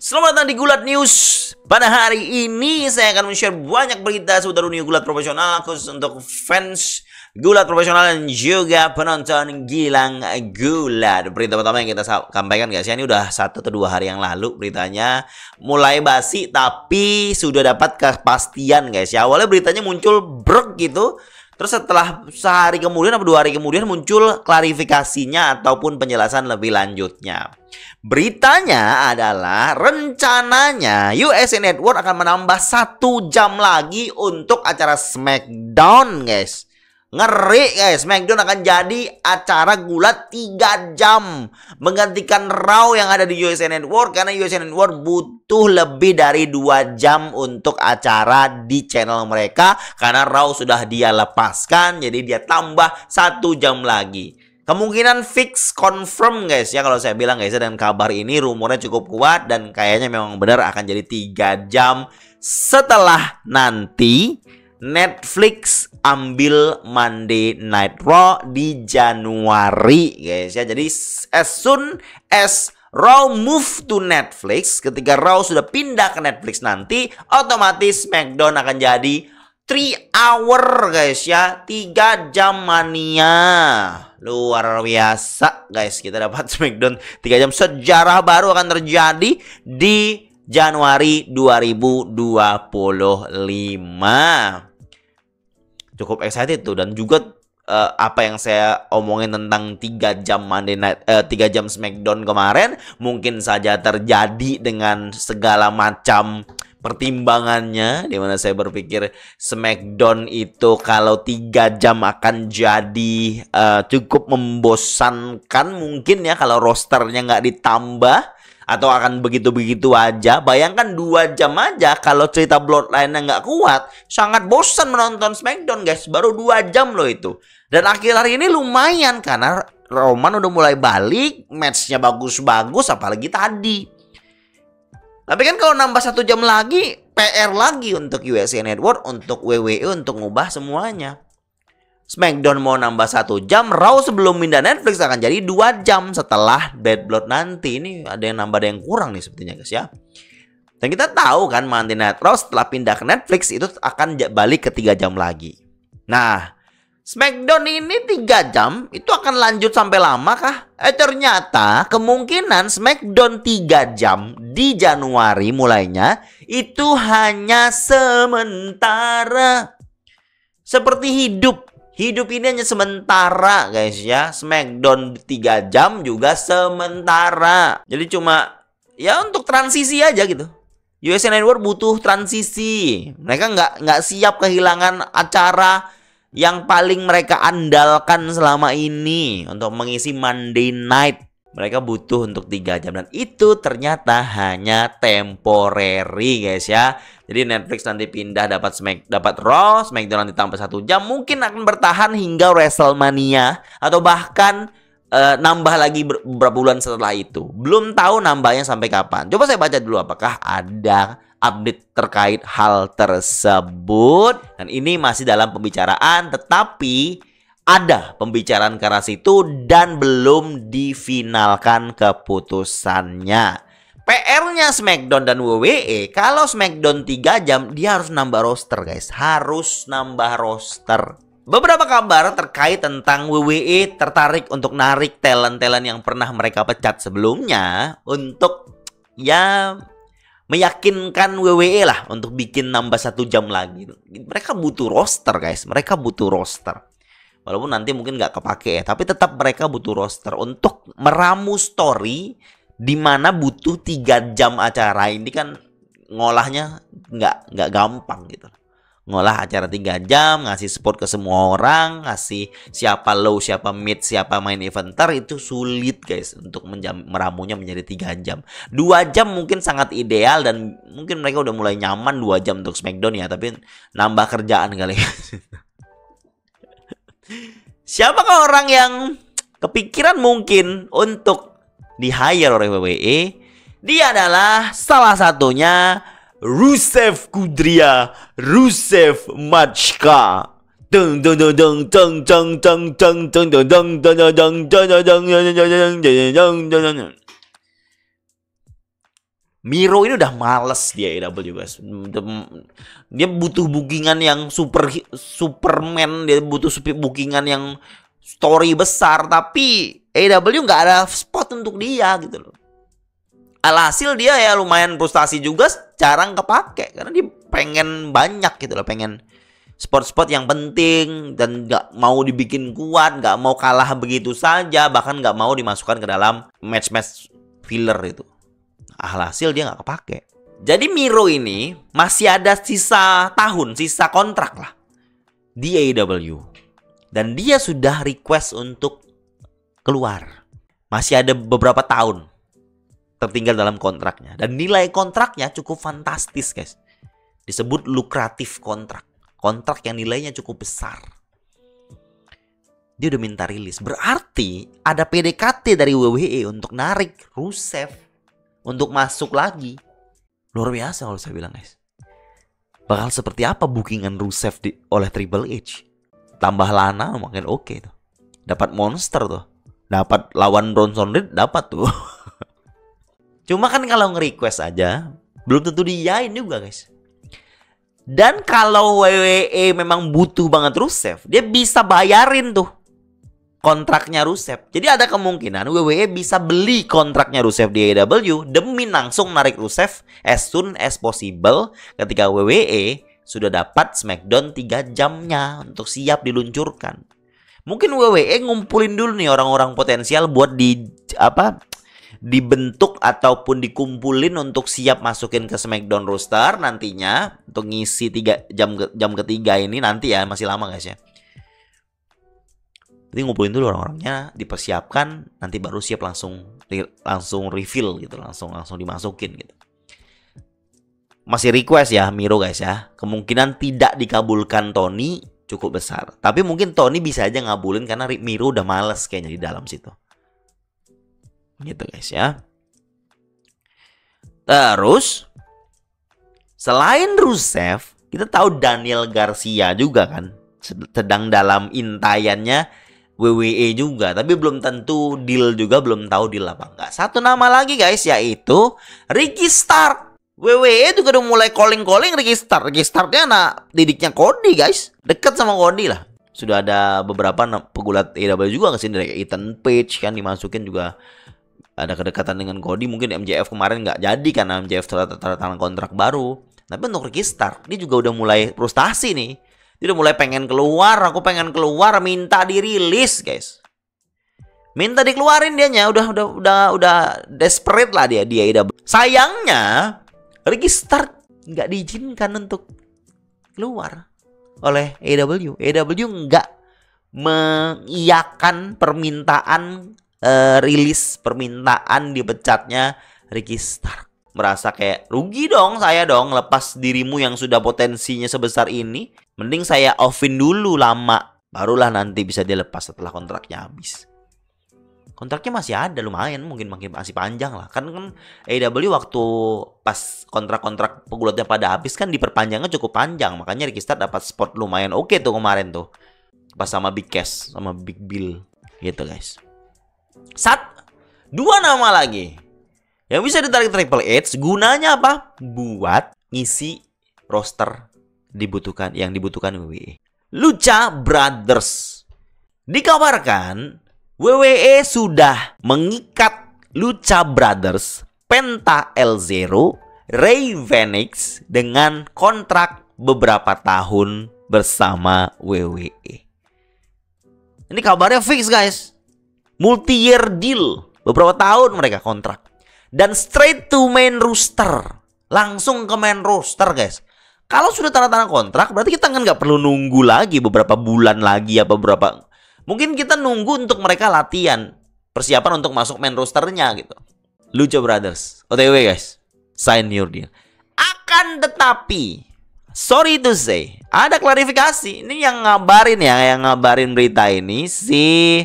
Selamat datang di Gulat News. Pada hari ini saya akan men-share banyak berita seputar dunia gulat profesional, khusus untuk fans gulat profesional dan juga penonton Gilang Gulat. Berita pertama yang kita sampaikan guys, ya ini udah 1 atau 2 hari yang lalu beritanya, mulai basi tapi sudah dapat kepastian guys ya. Awalnya beritanya muncul brek gitu, terus setelah sehari kemudian atau 2 hari kemudian muncul klarifikasinya ataupun penjelasan lebih lanjutnya. Beritanya adalah rencananya USA Network akan menambah 1 jam lagi untuk acara SmackDown guys. Ngeri guys, SmackDown akan jadi acara gulat 3 jam menggantikan Raw yang ada di USA Network, karena USA Network butuh lebih dari 2 jam untuk acara di channel mereka karena Raw sudah dia lepaskan, jadi dia tambah 1 jam lagi. Kemungkinan fix confirm guys ya, kalau saya bilang guys, dan kabar ini rumornya cukup kuat dan kayaknya memang benar akan jadi 3 jam setelah nanti Netflix ambil Monday Night Raw di Januari guys ya. Jadi as soon as Raw move to Netflix, ketika Raw sudah pindah ke Netflix nanti, otomatis SmackDown akan jadi 3 hour guys ya, 3 jam mania. Luar biasa guys, kita dapat SmackDown 3 jam. Sejarah baru akan terjadi di Januari 2025. Cukup excited tuh, dan juga apa yang saya omongin tentang 3 jam Monday Night 3 jam SmackDown kemarin mungkin saja terjadi dengan segala macam pertimbangannya, dimana saya berpikir SmackDown itu kalau 3 jam akan jadi cukup membosankan mungkin ya kalau rosternya nggak ditambah, atau akan begitu-begitu aja. Bayangkan 2 jam aja kalau cerita Bloodline-nya nggak kuat, sangat bosan menonton SmackDown guys. Baru 2 jam loh itu. Dan akhir hari ini lumayan karena Roman udah mulai balik, matchnya bagus-bagus, apalagi tadi. Tapi kan kalau nambah 1 jam lagi, PR lagi untuk USA Network, untuk WWE untuk ngubah semuanya. SmackDown mau nambah 1 jam, Raw sebelum pindah Netflix akan jadi 2 jam setelah Bad Blood nanti. Ini ada yang nambah, ada yang kurang nih sepertinya guys ya. Dan kita tahu kan Monday Night Raw setelah pindah ke Netflix itu akan balik ke 3 jam lagi. Nah, SmackDown ini 3 jam itu akan lanjut sampai lama kah? Ternyata kemungkinan SmackDown 3 jam di Januari mulainya itu hanya sementara. Seperti hidup. Hidup ini hanya sementara guys ya. SmackDown 3 jam juga sementara. Jadi cuma ya untuk transisi aja gitu. USA Network butuh transisi. Mereka nggak siap kehilangan acara yang paling mereka andalkan selama ini untuk mengisi Monday Night. Mereka butuh untuk 3 jam, dan itu ternyata hanya temporary guys ya. Jadi Netflix nanti pindah dapat Raw, SmackDown nanti tambah 1 jam, mungkin akan bertahan hingga WrestleMania atau bahkan nambah lagi beberapa bulan setelah itu. Belum tahu nambahnya sampai kapan. Coba saya baca dulu apakah ada update terkait hal tersebut. Dan ini masih dalam pembicaraan, tetapi ada pembicaraan ke arah situ dan belum difinalkan keputusannya. PR-nya SmackDown dan WWE, kalau SmackDown 3 jam, dia harus nambah roster guys. Harus nambah roster. Beberapa kabar terkait tentang WWE tertarik untuk narik talent-talent yang pernah mereka pecat sebelumnya untuk ya meyakinkan WWE lah untuk bikin nambah 1 jam lagi. Mereka butuh roster guys, mereka butuh roster. Walaupun nanti mungkin nggak kepake ya, tapi tetap mereka butuh roster untuk meramu story di mana butuh 3 jam acara. Ini kan ngolahnya nggak gampang gitu. Ngolah acara 3 jam, ngasih support ke semua orang, ngasih siapa low, siapa mid, siapa main eventer, itu sulit guys untuk meramunya menjadi 3 jam. 2 jam mungkin sangat ideal dan mungkin mereka udah mulai nyaman 2 jam untuk SmackDown ya, tapi nambah kerjaan kali. Siapakah orang yang kepikiran mungkin untuk di-hire oleh WWE? Dia adalah salah satunya Rusev Kudria, Rusev Machka. Miro ini udah males dia AEW guys. Dia butuh bookingan yang Superman, dia butuh bookingan yang story besar, tapi AEW nggak ada spot untuk dia gitu loh. Alhasil dia ya lumayan frustasi juga, jarang kepake karena dia pengen banyak gitu loh, pengen spot-spot yang penting dan nggak mau dibikin kuat, nggak mau kalah begitu saja, bahkan nggak mau dimasukkan ke dalam match-match filler itu. Alhasil dia nggak kepake. Jadi Miro ini masih ada sisa tahun, sisa kontrak lah di AEW. Dan dia sudah request untuk keluar. Masih ada beberapa tahun tertinggal dalam kontraknya. Dan nilai kontraknya cukup fantastis guys. Disebut lukratif kontrak. Kontrak yang nilainya cukup besar. Dia udah minta rilis. Berarti ada PDKT dari WWE untuk narik Rusev untuk masuk lagi. Luar biasa kalau saya bilang guys. Bakal seperti apa bookingan Rusev oleh Triple H? Tambah Lana makin oke tuh. Dapat monster tuh. Dapat lawan Bronson Reed, dapat tuh. Cuma kan kalau nge-request aja belum tentu diyain juga guys. Dan kalau WWE memang butuh banget Rusev, dia bisa bayarin tuh kontraknya Rusev. Jadi ada kemungkinan WWE bisa beli kontraknya Rusev di AEW demi langsung narik Rusev as soon as possible ketika WWE sudah dapat SmackDown 3 jamnya untuk siap diluncurkan. Mungkin WWE ngumpulin dulu nih orang-orang potensial buat dibentuk ataupun dikumpulin untuk siap masukin ke SmackDown roster nantinya untuk ngisi 3 jam ketiga ini nanti ya, masih lama guys ya. Jadi ngumpulin dulu orang-orangnya, dipersiapkan, nanti baru siap langsung reveal gitu, langsung dimasukin gitu. Masih request ya Miro guys ya. Kemungkinan tidak dikabulkan Tony cukup besar. Tapi mungkin Tony bisa aja ngabulin karena Miro udah males kayaknya di dalam situ. Gitu guys ya. Terus selain Rusev, kita tahu Daniel Garcia juga kan sedang dalam intayannya WWE juga, tapi belum tentu deal juga, belum tahu deal apa enggak. Satu nama lagi guys, yaitu Ricky Stark. WWE juga udah mulai calling Ricky Stark. Ricky Stark dia anak didiknya Cody guys, dekat sama Cody lah. Sudah ada beberapa pegulat AEW juga kesini, kayak Ethan Page kan dimasukin juga. Ada kedekatan dengan Cody. Mungkin MJF kemarin nggak jadi karena MJF tanda tangan kontrak baru. Tapi untuk Ricky Stark, dia juga udah mulai frustasi nih. Dia udah mulai pengen keluar, aku pengen keluar, minta dirilis, guys. Minta dikeluarin dianya, udah desperate lah dia AEW. Sayangnya, Ricky Stark nggak diizinkan untuk keluar oleh AEW. AEW nggak mengiyakan permintaan rilis, permintaan dipecatnya Ricky Stark. Merasa kayak rugi dong saya dong, lepas dirimu yang sudah potensinya sebesar ini. Mending saya offin dulu lama, barulah nanti bisa dilepas setelah kontraknya habis. Kontraknya masih ada lumayan, mungkin masih panjang lah. Kan AEW waktu pas kontrak-kontrak pegulatnya pada habis kan diperpanjangnya cukup panjang. Makanya Ricky Stark dapat spot lumayan oke tuh kemarin tuh. Pas sama Big Cass, sama Big Bill gitu guys. Dua nama lagi yang bisa ditarik Triple H, gunanya apa? Buat ngisi roster yang dibutuhkan WWE. Lucha Brothers. Dikabarkan WWE sudah mengikat Lucha Brothers, Penta El Zero, Rey Fenix dengan kontrak beberapa tahun bersama WWE. Ini kabarnya fix guys. Multi-year deal. Beberapa tahun mereka kontrak. Dan straight to main roster. Langsung ke main roster guys. Kalau sudah tanda-tanda kontrak, berarti kita kan nggak perlu nunggu lagi beberapa bulan lagi apa beberapa. Mungkin kita nunggu untuk mereka latihan. Persiapan untuk masuk main rosternya gitu. Lucha Brothers. OTW guys. Sign your deal. Akan tetapi, sorry to say, ada klarifikasi. Ini yang ngabarin berita ini si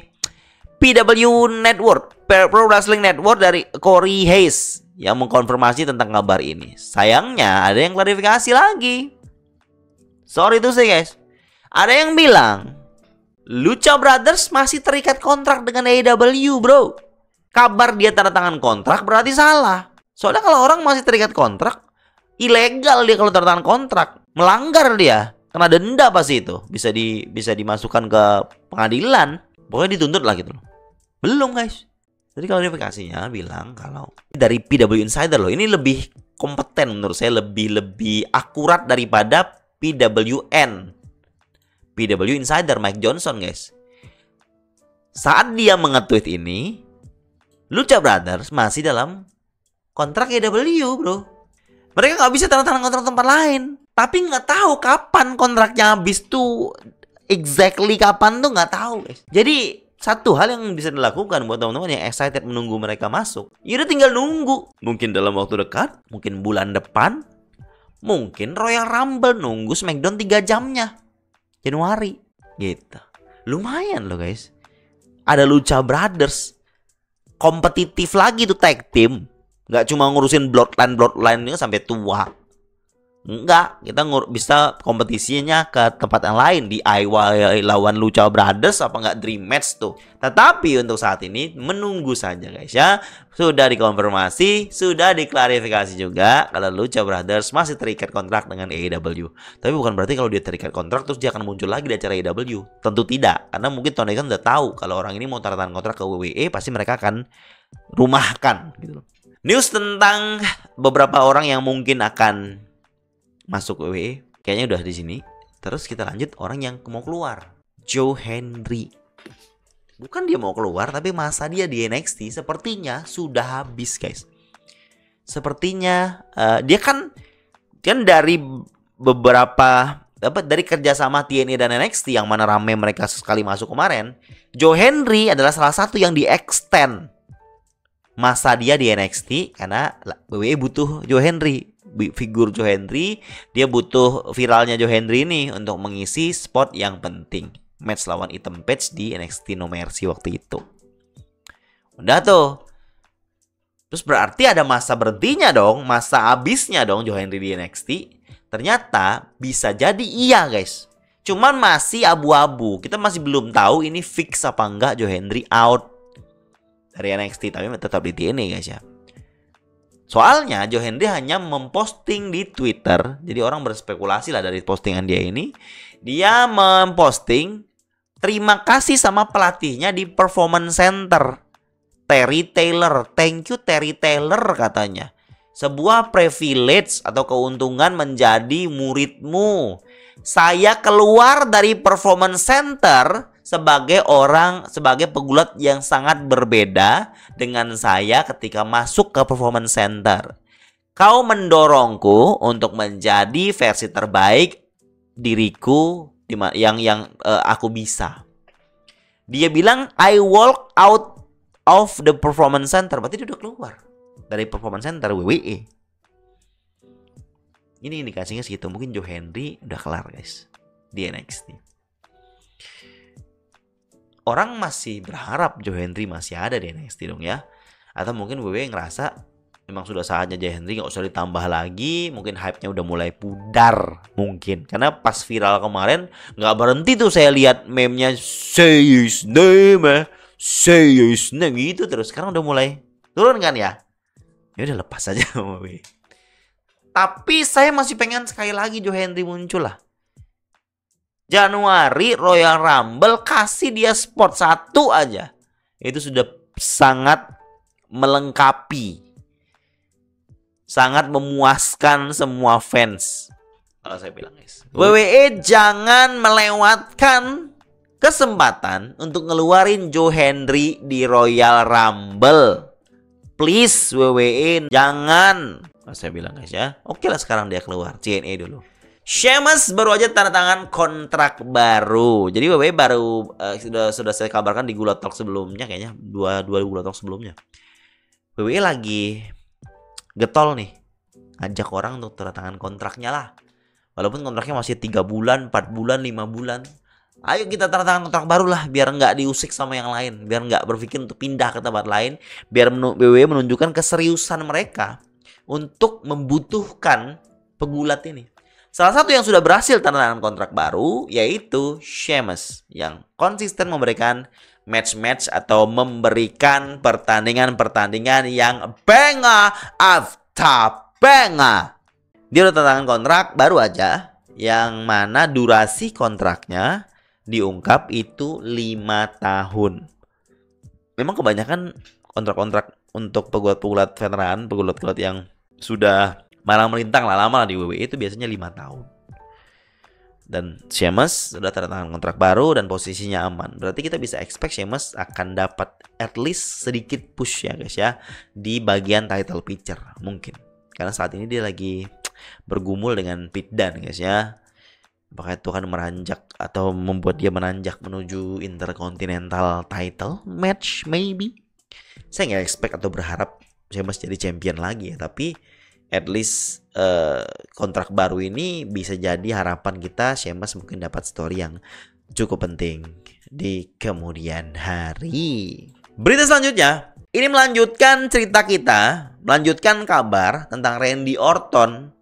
PW Network, Pro Wrestling Network dari Corey Hayes yang mengkonfirmasi tentang kabar ini. Sayangnya ada yang klarifikasi lagi. Sorry to say guys. Ada yang bilang Lucha Brothers masih terikat kontrak dengan AEW bro. Kabar dia tanda tangan kontrak berarti salah. Soalnya kalau orang masih terikat kontrak, ilegal dia kalau tanda tangan kontrak, melanggar dia, kena denda pasti itu, bisa dimasukkan ke pengadilan, pokoknya dituntut lah gitu loh. Belum guys. Jadi klarifikasinya bilang kalau dari PW Insider loh, ini lebih kompeten menurut saya, lebih akurat daripada PWN. PW Insider Mike Johnson guys. Saat dia nge-tweet ini, Lucha Brothers masih dalam kontrak AEW bro. Mereka nggak bisa tanda tangan kontrak tempat lain. Tapi nggak tahu kapan kontraknya habis tuh. Exactly kapan tuh nggak tahu guys. Jadi satu hal yang bisa dilakukan buat teman-teman yang excited menunggu mereka masuk, ya udah tinggal nunggu. Mungkin dalam waktu dekat, mungkin bulan depan, mungkin Royal Rumble, nunggu SmackDown 3 jamnya Januari gitu. Lumayan loh guys. Ada Lucha Brothers, kompetitif lagi tuh tag team. Nggak cuma ngurusin bloodline ini sampai tua. Enggak, kita bisa kompetisinya ke tempat yang lain. Di DIY lawan Lucha Brothers, apa nggak Dream Match tuh. Tetapi untuk saat ini menunggu saja guys ya. Sudah dikonfirmasi, sudah diklarifikasi juga kalau Lucha Brothers masih terikat kontrak dengan AEW. Tapi bukan berarti kalau dia terikat kontrak terus dia akan muncul lagi di acara AEW. Tentu tidak, karena mungkin Tony Khan udah tahu kalau orang ini mau tanda tangan kontrak ke WWE, pasti mereka akan rumahkan gitu loh. News tentang beberapa orang yang mungkin akan masuk WWE kayaknya udah di sini. Terus kita lanjut orang yang mau keluar, Joe Hendry. Bukan dia mau keluar, tapi masa dia di NXT sepertinya sudah habis guys. Sepertinya dia kan dari beberapa dari kerjasama TNA dan NXT yang mana rame mereka sekali masuk kemarin, Joe Hendry adalah salah satu yang di-extend masa dia di NXT karena WWE butuh Joe Hendry. Figur Joe Hendry, dia butuh viralnya Joe Hendry ini untuk mengisi spot yang penting, match lawan Ethan Page di NXT No Mercy waktu itu. Udah tuh. Terus berarti ada masa berhentinya dong, masa habisnya dong Joe Hendry di NXT. Ternyata bisa jadi iya guys. Cuman masih abu-abu. Kita masih belum tahu ini fix apa enggak Joe Hendry out dari NXT, tapi tetap di TNA guys ya. Soalnya Joe Hendry hanya memposting di Twitter. Jadi orang berspekulasi lah dari postingan dia ini. Dia memposting terima kasih sama pelatihnya di Performance Center, Terry Taylor. Thank you Terry Taylor katanya. Sebuah privilege atau keuntungan menjadi muridmu. Saya keluar dari Performance Center sebagai pegulat yang sangat berbeda dengan saya ketika masuk ke Performance Center. Kau mendorongku untuk menjadi versi terbaik diriku yang aku bisa. Dia bilang I walk out of the Performance Center. Berarti dia udah keluar dari Performance Center WWE. Ini indikasinya segitu. Mungkin Joe Hendry udah kelar guys di NXT. Orang masih berharap Joe Hendry masih ada di NXT dong ya. Atau mungkin WWE ngerasa memang sudah saatnya Joe Hendry gak usah ditambah lagi. Mungkin hype-nya udah mulai pudar mungkin. Karena pas viral kemarin gak berhenti tuh saya lihat meme-nya say his name, say his name gitu terus. Sekarang udah mulai turun kan ya. Ya udah lepas aja WWE. Tapi saya masih pengen sekali lagi Joe Hendry muncul lah. Januari Royal Rumble, kasih dia spot 1 aja. Itu sudah sangat melengkapi. Sangat memuaskan semua fans. Kalau saya bilang guys. WWE jangan melewatkan kesempatan untuk ngeluarin Joe Hendry di Royal Rumble. Please WWE jangan. Saya bilang guys ya. Oke lah sekarang dia keluar. TNA dulu. Sheamus baru aja tanda tangan kontrak baru. Jadi WWE baru sudah saya kabarkan di Gula Talk sebelumnya kayaknya dua Gula Talk sebelumnya. WWE lagi getol nih. Ajak orang untuk tanda tangan kontraknya lah. Walaupun kontraknya masih 3 bulan, 4 bulan, 5 bulan. Ayo kita tanda tangan kontrak baru lah biar nggak diusik sama yang lain, biar nggak berpikir untuk pindah ke tempat lain, biar WWE menunjukkan keseriusan mereka untuk membutuhkan pegulat ini. Salah satu yang sudah berhasil tanda tangan kontrak baru yaitu Sheamus yang konsisten memberikan match-match atau memberikan pertandingan-pertandingan yang banger after banger. Dia udah tanda tangan kontrak baru aja, yang mana durasi kontraknya diungkap itu 5 tahun. Memang kebanyakan kontrak-kontrak untuk pegulat-pegulat veteran, pegulat-pegulat yang sudah malang melintang lah, lama lah di WWE itu biasanya 5 tahun. Dan Sheamus sudah tanda tangan kontrak baru dan posisinya aman. Berarti kita bisa expect Sheamus akan dapat at least sedikit push ya guys ya, di bagian title picture mungkin. Karena saat ini dia lagi bergumul dengan Pete Dunne guys ya. Apakah itu akan meranjak atau membuat dia menanjak menuju Intercontinental title match maybe. Saya nggak expect atau berharap Sheamus jadi champion lagi ya, tapi at least kontrak baru ini bisa jadi harapan kita Sheamus mungkin dapat story yang cukup penting di kemudian hari. Berita selanjutnya, ini melanjutkan cerita kita, melanjutkan kabar tentang Randy Orton.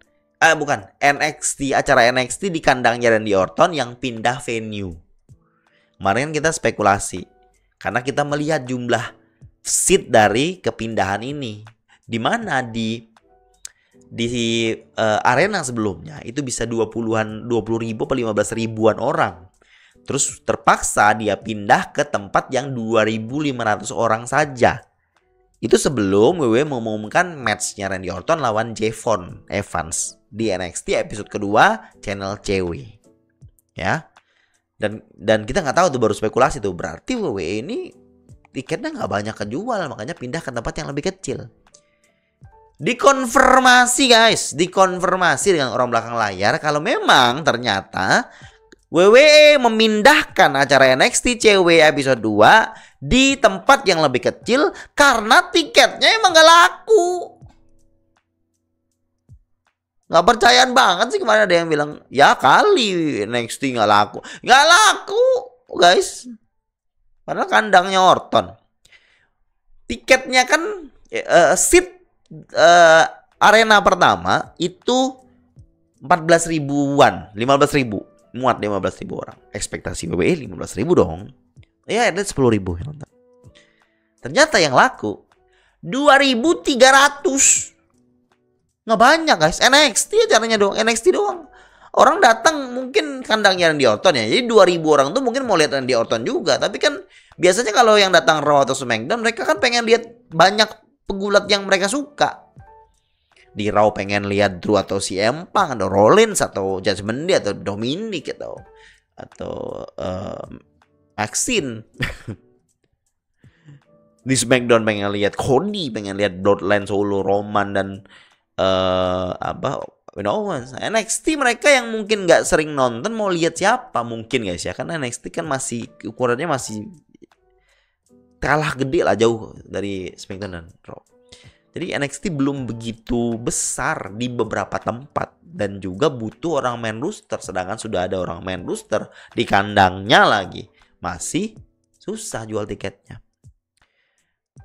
NXT, acara NXT di kandangnya Randy Orton yang pindah venue. Kemarin kita spekulasi karena kita melihat jumlah seat dari kepindahan ini, di mana di arena sebelumnya itu bisa 20 ribu atau 15 ribuan orang. Terus terpaksa dia pindah ke tempat yang 2.500 orang saja. Itu sebelum WWE mengumumkan matchnya Randy Orton lawan Javon Evans di NXT episode kedua channel cewek. Ya. Dan kita nggak tahu tuh, baru spekulasi tuh. Berarti WWE ini tiketnya nggak banyak kejual, makanya pindah ke tempat yang lebih kecil. Dikonfirmasi guys, dikonfirmasi dengan orang belakang layar kalau memang ternyata WWE memindahkan acara NXT cewek episode 2 di tempat yang lebih kecil karena tiketnya emang gak laku. Gak percayaan banget sih, kemarin ada yang bilang ya kali NXT gak laku. Gak laku guys, padahal kandangnya Orton. Tiketnya kan seat arena pertama itu 14 ribuan, 15 ribu, muat 15 ribu orang. Ekspektasi WWE 15 ribu dong. Ya, ada 10 ribu yang nonton. Ternyata yang laku 2.300. Nggak banyak guys. NXT acaranya doang, NXT doang. Orang datang mungkin kandangnya Randy Orton ya. Jadi 2.000 orang tuh mungkin mau lihat Randy Orton juga. Tapi kan biasanya kalau yang datang Raw atau SmackDown, mereka kan pengen lihat banyak pegulat yang mereka suka. Di Raw pengen lihat Drew atau CM Punk atau Rollins atau Judgment Day atau Dominic atau Maxine. Di SmackDown pengen lihat Cody, pengen lihat Bloodline Solo, Roman dan NXT mereka yang mungkin nggak sering nonton mau lihat siapa mungkin guys ya, karena NXT kan masih ukurannya masih kalah gede lah, jauh dari SmackDown dan Raw. Jadi NXT belum begitu besar di beberapa tempat dan juga butuh orang main roster, sedangkan sudah ada orang main roster di kandangnya lagi masih susah jual tiketnya.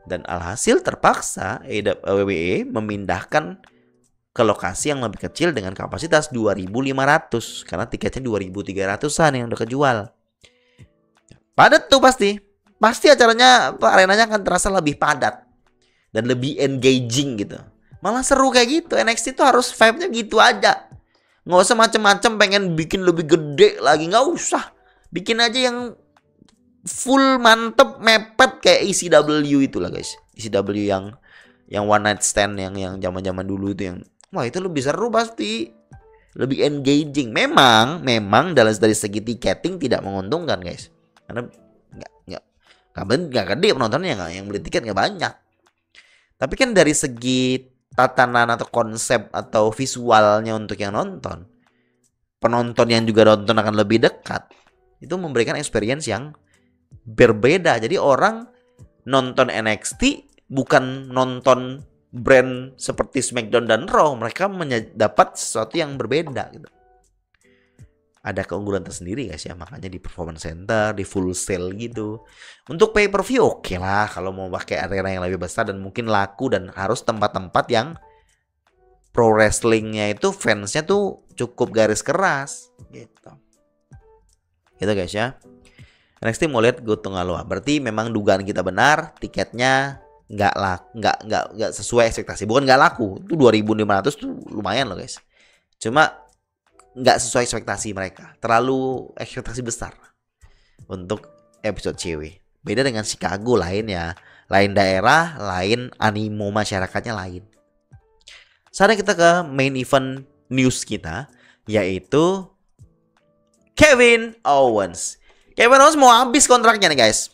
Dan alhasil terpaksa WWE memindahkan ke lokasi yang lebih kecil dengan kapasitas 2.500 karena tiketnya 2.300-an yang udah kejual. Padat tuh pasti acaranya, arenanya akan terasa lebih padat dan lebih engaging gitu. Malah seru kayak gitu. NXT tuh harus vibe-nya gitu aja. Nggak usah macem-macem pengen bikin lebih gede lagi, nggak usah. Bikin aja yang full mantep mepet kayak ECW itulah guys. ECW yang one night stand yang zaman-zaman dulu itu, yang wah itu lebih seru pasti, lebih engaging. Memang dari segi tiketing tidak menguntungkan guys, karena nggak gede penontonnya, yang beli tiket nggak banyak. Tapi kan dari segi tatanan atau konsep atau visualnya untuk yang nonton, penonton yang juga nonton akan lebih dekat, itu memberikan experience yang berbeda. Jadi orang nonton NXT bukan nonton brand seperti SmackDown dan Raw, mereka dapat sesuatu yang berbeda gitu. Ada keunggulan tersendiri guys ya, makanya di Performance Center, di Full Sail gitu. Untuk pay per view oke lah kalau mau pakai arena yang lebih besar dan mungkin laku, dan harus tempat-tempat yang pro wrestlingnya itu fansnya tuh cukup garis keras gitu. Gitu guys ya. NXT mau lihat Goto Ngaloa. Berarti memang dugaan kita benar, tiketnya nggak sesuai ekspektasi. Bukan nggak laku, itu 2.500 tuh lumayan loh guys. Cuma nggak sesuai ekspektasi mereka, terlalu ekspektasi besar untuk episode cewek. Beda dengan Chicago lain ya, lain daerah, lain animo masyarakatnya lain. Sekarang kita ke main event news kita, yaitu Kevin Owens. Kevin Owens mau habis kontraknya nih guys.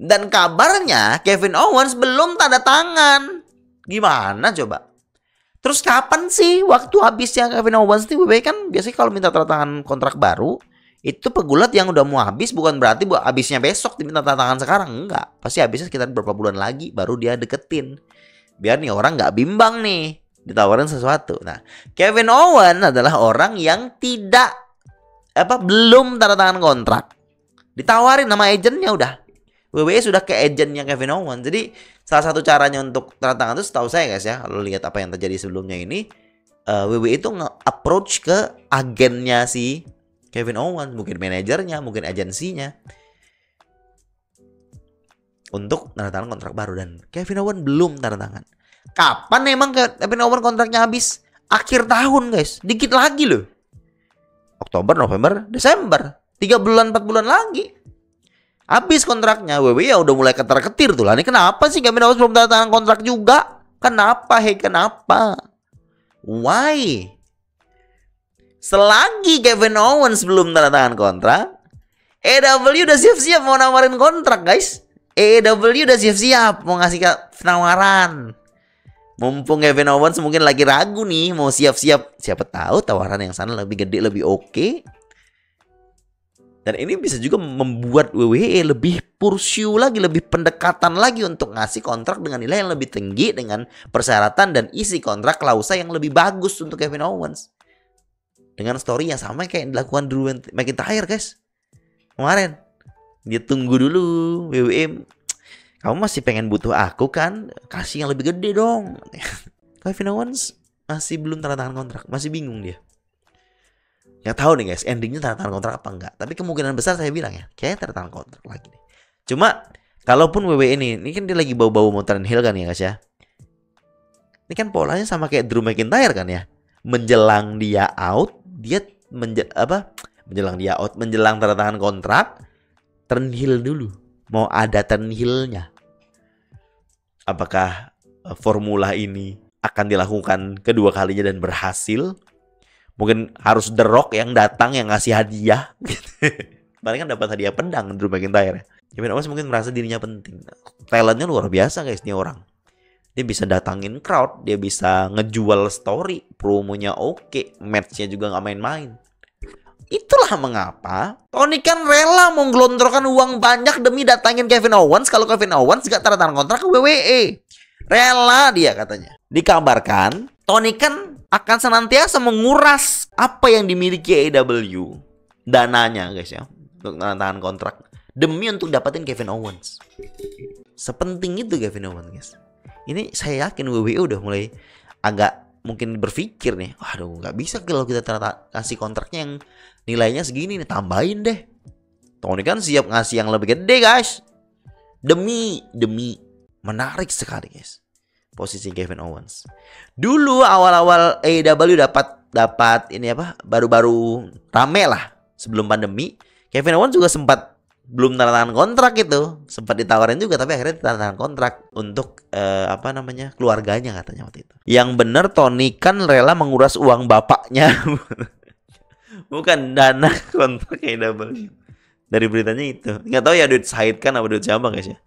Dan kabarnya Kevin Owens belum tanda tangan. Gimana coba? Terus kapan sih waktu habisnya Kevin Owens nih? WWE kan biasanya kalau minta tanda tangan kontrak baru, itu pegulat yang udah mau habis bukan berarti habisnya besok diminta tanda tangan sekarang. Enggak. Pasti habisnya sekitar beberapa bulan lagi baru dia deketin. Biar nih orang nggak bimbang nih ditawarin sesuatu. Nah, Kevin Owens adalah orang yang belum tanda tangan kontrak. Ditawarin nama agennya udah. WWE sudah ke agennya Kevin Owens. Jadi salah satu caranya untuk tanda tangan itu setahu saya guys ya, kalau lihat apa yang terjadi sebelumnya ini, WWE itu nge-approach ke agennya si Kevin Owens, mungkin manajernya, mungkin agensinya, untuk tanda tangan kontrak baru. Dan Kevin Owens belum tanda tangan. Kapan emang Kevin Owens kontraknya habis? Akhir tahun guys, dikit lagi loh. Oktober, November, Desember, 3 bulan 4 bulan lagi habis kontraknya. WWE ya udah mulai ketar-ketir tuh lah. Ini kenapa sih Kevin Owens belum tanda tangan kontrak juga? Kenapa? Kenapa? Why? Selagi Kevin Owens belum tanda tangan kontrak, AEW udah siap-siap mau nawarin kontrak guys. AEW udah siap-siap mau ngasih penawaran. Mumpung Kevin Owens mungkin lagi ragu nih, mau siap-siap. Siapa tahu tawaran yang sana lebih gede, lebih oke. Dan ini bisa juga membuat WWE lebih pursue lagi, lebih pendekatan lagi untuk ngasih kontrak dengan nilai yang lebih tinggi, dengan persyaratan dan isi kontrak klausa yang lebih bagus untuk Kevin Owens. Dengan story yang sama kayak yang dilakukan Drew McIntyre guys. Kemarin dia tunggu dulu, WWE, kamu masih pengen butuh aku kan? Kasih yang lebih gede dong. Kevin Owens masih belum tanda tangan kontrak. Masih bingung dia. Nggak tahu nih guys, endingnya tanda tangan kontrak apa enggak. Tapi kemungkinan besar saya bilang ya, kayaknya tanda tangan kontrak lagi nih. Cuma, kalaupun WWE ini kan dia lagi bau-bau mau turn heel kan ya guys ya. Ini kan polanya sama kayak Drew McIntyre kan ya. Menjelang dia out, dia menjelang tanda tangan kontrak, turn heel dulu. Mau ada turn heel-nya. Apakah formula ini akan dilakukan kedua kalinya dan berhasil? Mungkin harus The Rock yang datang yang ngasih hadiah. Paling kan dapat hadiah pedang Drew McIntyre. Kevin Owens mungkin merasa dirinya penting. Talentnya luar biasa guys nih orang. Dia bisa datangin crowd, dia bisa ngejual story, promonya oke, matchnya juga nggak main-main. Itulah mengapa Tony kan rela menggelontorkan uang banyak demi datangin Kevin Owens kalau Kevin Owens gak tanda tangan kontrak ke WWE. Rela dia katanya. Dikabarkan Tony kan akan senantiasa menguras apa yang dimiliki AEW, dananya guys ya, untuk tanda tangan kontrak demi untuk dapatin Kevin Owens. Sepenting itu Kevin Owens guys. Ini saya yakin WWE udah mulai agak mungkin berpikir nih, waduh nggak bisa kalau kita kasih kontraknya yang nilainya segini nih, tambahin deh. Tony kan siap ngasih yang lebih gede guys. Demi menarik sekali guys posisi Kevin Owens. Dulu awal-awal AEW dapat ini baru-baru rame lah sebelum pandemi. Kevin Owens juga sempat belum tanda tangan kontrak itu, sempat ditawarin juga tapi akhirnya tanda tangan kontrak untuk keluarganya katanya waktu itu. Yang bener Tony kan rela menguras uang bapaknya. Bukan dana kontrak AEW. Dari beritanya itu. Nggak tahu ya duit Said kan apa duit siapa guys ya.